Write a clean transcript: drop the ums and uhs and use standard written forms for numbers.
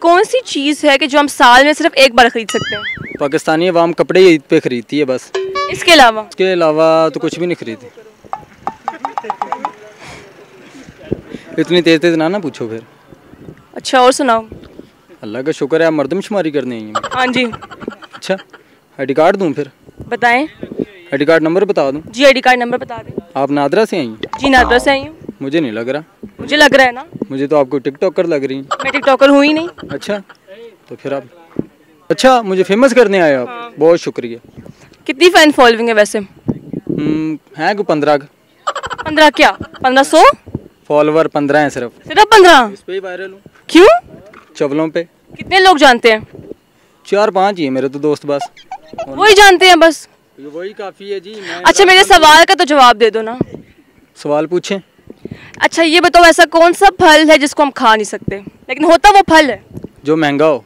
कौन सी चीज़ है कि जो हम साल में सिर्फ एक बार खरीद सकते हैं? पाकिस्तानी अवाम कपड़े ईद पे खरीदती है बस। इसके अलावा तो कुछ भी नहीं खरीदी। इतनी तेज तेज ना पूछो फिर। अच्छा, और सुनाओ। अल्लाह का शुक्र है, आप मर्दमशुमारी करने आई हैं। हाँ जी। अच्छा, आईडी कार्ड दूँ फिर? बताएं। आईडी कार्ड नंबर बता दूँ? जी, आईडी कार्ड नंबर बता दें। आप नादरा से आई हैं? जी, नादरा से आई हूँ। मुझे नहीं लग रहा। मुझे लग रहा है ना। मुझे तो आपको टिकटॉकर लग रही हैं। मैं टिकटॉकर हूँ ही नहीं। अच्छा, तो फिर आप अच्छा मुझे फेमस करने आए आप। हाँ। बहुत शुक्रिया। कितनी फैन फॉलोइंग है वैसे? हैं को 15। 15 क्या? 1500? फॉलोवर 15 हैं सिर्फ। सिर्फ 15? इस पे ही वायरल हूँ। क्यों? चवलों पे। कितने लोग जानते हैं? 4-5 ही है मेरे तो दोस्त बस। वही जानते हैं बस? वही काफ़ी है जी। अच्छा, मेरे सवाल का तो जवाब दे दो ना। सवाल पूछें। अच्छा, ये बताओ ऐसा कौन सा फल है जिसको हम खा नहीं सकते लेकिन होता वो फल है? जो महंगा हो।